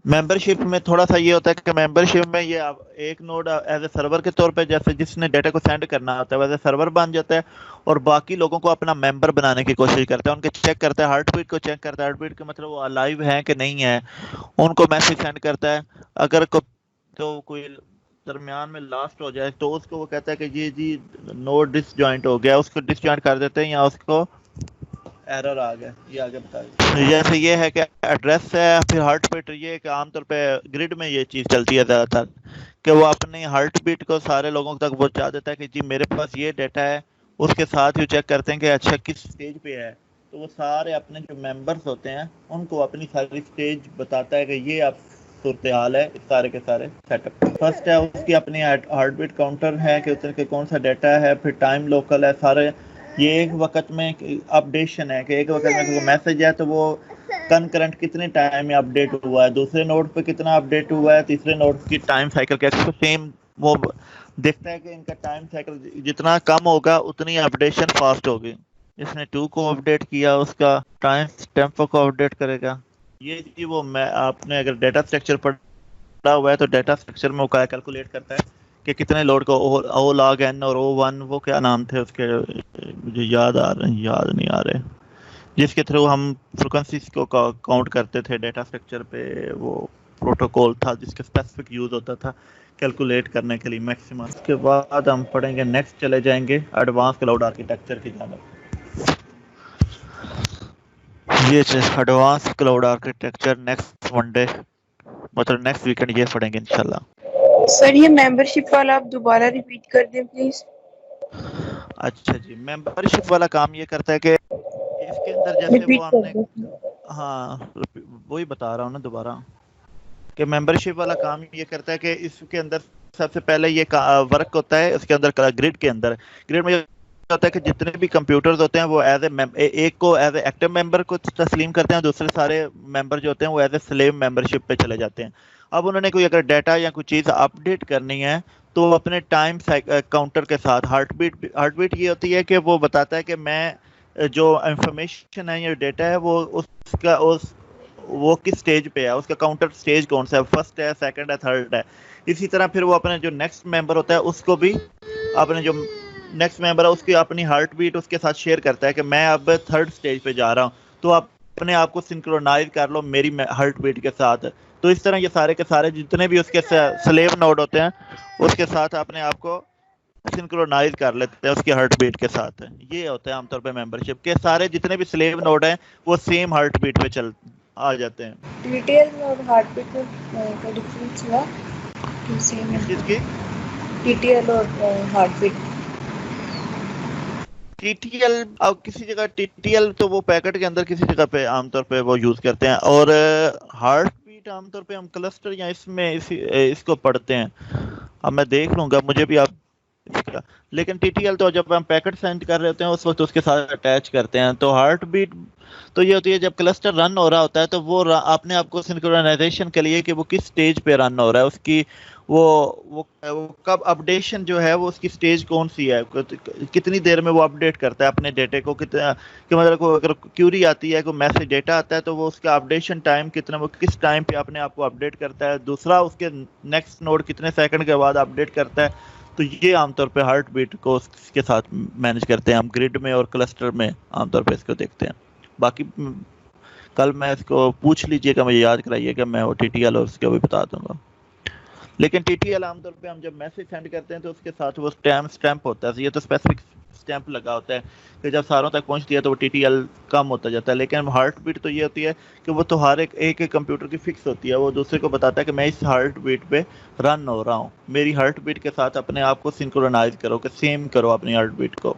Membership میں تھوڑا سا یہ ہوتا ہے کہ ممبرشپ میں یہ ایک نوڈ ایز اے سرور کے طور پہ جیسے جس نے ڈیٹا کو سینڈ کرنا ہوتا ہے ویسے سرور بن جاتا ہے، اور باقی لوگوں کو اپنا ممبر بنانے کی کوشش کرتا ہے، ان کے چیک کرتا ہے، ہارٹ بیٹ کو چیک کرتا ہے، ہارٹ بیٹ کا مطلب وہ الائیو ہیں کہ نہیں ہے، ان کو میسج سینڈ کرتا ہے۔ اگر تو کوئی درمیان میں لاسٹ ہو جائے تو اس کو وہ کہتا ہے کہ جی نوڈ ڈس جوائنٹ ہو گیا، اس کو ڈس جوائنٹ کر دیتے ہیں یا اس کو ایرر آ گیا، یہ آگے بتا دیں۔ جیسے یہ ہے کہ ایڈریس ہے، پھر ہارٹ بیٹ، یہ کہ عام طور پہ گریڈ میں یہ چیز چلتی ہے زیادہ تر کہ وہ اپنی ہارٹ بیٹ کو سارے لوگوں تک پہنچا دیتا ہے کہ جی میرے پاس یہ ڈیٹا ہے، اس کے ساتھ ہی چیک کرتے ہیں کہ اچھا کس سٹیج پہ ہے، تو وہ سارے اپنے جو ممبرز ہوتے ہیں ان کو اپنی ساری سٹیج بتاتا ہے کہ یہ اب صورتحال ہے، سارے کے سارے سیٹ اپ۔ فرسٹ ہے اس کی اپنی ہارٹ بیٹ کاؤنٹر ہے کہ اس کے کون سا ڈیٹا ہے، پھر ٹائم لوکل ہے، سارے یہ ایک وقت میں اپڈیشن ہے کہ ایک وقت میں کوئی میسج ہے تو وہ کنکرنٹ کتنے ٹائم میں اپڈیٹ ہوا ہے، دوسرے نوڈ پہ کتنا اپڈیٹ ہوا ہے، تیسرے نوڈ کی ٹائم سائیکل کیا سیم وہ دیکھتا ہے کہ ان کا ٹائم سائیکل جتنا کم ہوگا اتنی اپڈیشن فاسٹ ہوگی۔ جس نے 2 کو اپڈیٹ کیا اس کا ٹائم ٹیمپو کو اپڈیٹ کرے گا۔ یہ جی وہ میں آپ نے اگر ڈیٹا اسٹرکچر پڑھا ہوا ہے تو ڈیٹا اسٹرکچر میں وہ کیلکولیٹ کرتا ہے کہ کتنے لوڈ کو او لاگ این اور او ون، وہ کیا نام تھے اس کے مجھے یاد نہیں آ رہے، جس کے تھرو ہم فریکوینسیز کو کاؤنٹ کرتے تھے ڈیٹا اسٹرکچر پہ، وہ پروٹوکول تھا جس کا اسپیسیفک یوز ہوتا تھا کیلکولیٹ کرنے کے لیے میکسیمم۔ اس کے بعد ہم پڑھیں گے نیکسٹ، چلے جائیں گے ایڈوانس کلاؤڈ آرکیٹیکچر کی جانب۔ یہ advance cloud architecture next Monday مطلب نیکسٹ ویکنڈ یہ پڑھیں گے انشاءاللہ۔ سر یہ ممبرشپ والا آپ دوبارہ ریپیٹ کر دیں پلیز۔ اچھا جی، ممبرشپ والا کام یہ کرتا ہے کہ اس کے اندر جیسے ریپیٹ وہ ہم کر نے دیں۔ ہاں وہی بتا رہا ہوں نا دوبارہ کہ ممبرشپ والا کام یہ کرتا ہے کہ اس کے اندر سب سے پہلے یہ ورک ہوتا ہے اس کے اندر گریڈ کے اندر۔ گریڈ میں یہ ہوتا ہے کہ جتنے بھی کمپیوٹرز ہوتے ہیں وہ ایک کو ایز اے ایکٹیو ممبر کو تسلیم کرتے ہیں، دوسرے سارے ممبر جو ہوتے ہیں وہ ایز اے سلیو ممبرشپ پہ چلے جاتے ہیں۔ اب انہوں نے کوئی اگر ڈیٹا یا کوئی چیز اپڈیٹ کرنی ہے تو اپنے ٹائم کاؤنٹر کے ساتھ ہارٹ بیٹ یہ ہوتی ہے کہ وہ بتاتا ہے کہ میں جو انفارمیشن ہے یا ڈیٹا ہے وہ اس کا وہ کس سٹیج پہ ہے، اس کا کاؤنٹر سٹیج کون سا ہے، فرسٹ ہے، سیکنڈ ہے، تھرڈ ہے۔ اسی طرح پھر وہ اپنے جو نیکسٹ ممبر ہوتا ہے اس کو بھی اپنے جو نیکسٹ ممبر ہے اس کی اپنی ہارٹ بیٹ اس کے ساتھ شیئر کرتا ہے کہ میں اب تھرڈ سٹیج پہ جا رہا ہوں، تو آپ اپنے آپ کو سنکرونائز کر لو میری ہارٹ بیٹ کے ساتھ۔ تو اس طرح یہ سارے کے سارے جتنے بھی اس کے سلیو نوڈ ہوتے ہیں اس کے ساتھ اپنے آپ کو سنکرونائز کر لیتے ہیں اس کی ہارٹ بیٹ کے ساتھ۔ یہ ہوتا ہے عام طور پہ ممبرشپ کے سارے جتنے بھی سلیو نوڈ ہیں وہ سیم ہارٹ بیٹ پہ آ جاتے ہیں۔ ٹی ٹی ایل اور ہارٹ بیٹ میں کوئی ڈفرینس ہوا؟ سیم ہے کس چیز کی؟ ٹی ٹی ایل اور heart beat? T T L اب کسی جگہ ٹی ٹی ایل تو وہ پیکٹ کے اندر کسی جگہ پہ عام طور پہ وہ یوز کرتے ہیں، اور ہارٹ بیٹ عام طور پہ ہم کلسٹر یا اس میں اس کو پڑھتے ہیں۔ اب میں دیکھ لوں گا، مجھے بھی آپ اس کا، لیکن ٹی ٹی ایل تو جب ہم پیکٹ سینڈ کر رہے ہوتے ہیں اس وقت اس کے ساتھ اٹیچ کرتے ہیں۔ تو ہارٹ بیٹ تو یہ ہوتی ہے جب کلسٹر رن ہو رہا ہوتا ہے تو وہ اپنے آپ کو سنکرونائزیشن کے لیے کہ وہ کس سٹیج پہ رن ہو رہا ہے، اس کی وہ کب اپڈیشن جو ہے وہ اس کی سٹیج کون سی ہے، کتنی دیر میں وہ اپڈیٹ کرتا ہے اپنے ڈیٹے کو، کتنا کہ مطلب اگر کیوری آتی ہے، کوئی میسج ڈیٹا آتا ہے تو وہ اس کا اپڈیشن ٹائم کتنا، وہ کس ٹائم پہ اپنے آپ کو اپڈیٹ کرتا ہے، دوسرا اس کے نیکسٹ نوڈ کتنے سیکنڈ کے بعد اپڈیٹ کرتا ہے۔ تو یہ عام طور پہ ہارٹ بیٹ کو اس کے ساتھ مینج کرتے ہیں ہم گریڈ میں اور کلسٹر میں عام طور پہ اس کو دیکھتے ہیں۔ باقی کل میں اس کو پوچھ لیجئے گا، مجھے یاد کرائیے گا، میں وہ ٹی ٹی ایل اور اس کو بھی بتا دوں گا۔ لیکن ٹی ٹی ایل عام طور پہ ہم جب میسج سینڈ کرتے ہیں تو اس کے ساتھ وہ اسٹیمپ ہوتا ہے، یہ تو اسپیسیفک اسٹیمپ لگا ہوتا ہے کہ جب ساروں تک پہنچتی ہے تو وہ ٹی ٹی ایل کم ہوتا جاتا ہے۔ لیکن ہارٹ بیٹ تو یہ ہوتی ہے کہ وہ تو ہر ایک کمپیوٹر کی فکس ہوتی ہے، وہ دوسرے کو بتاتا ہے کہ میں اس ہارٹ بیٹ پہ رن ہو رہا ہوں، میری ہارٹ بیٹ کے ساتھ اپنے آپ کو سنکرونائز کرو کہ سیم کرو اپنی ہارٹ بیٹ کو۔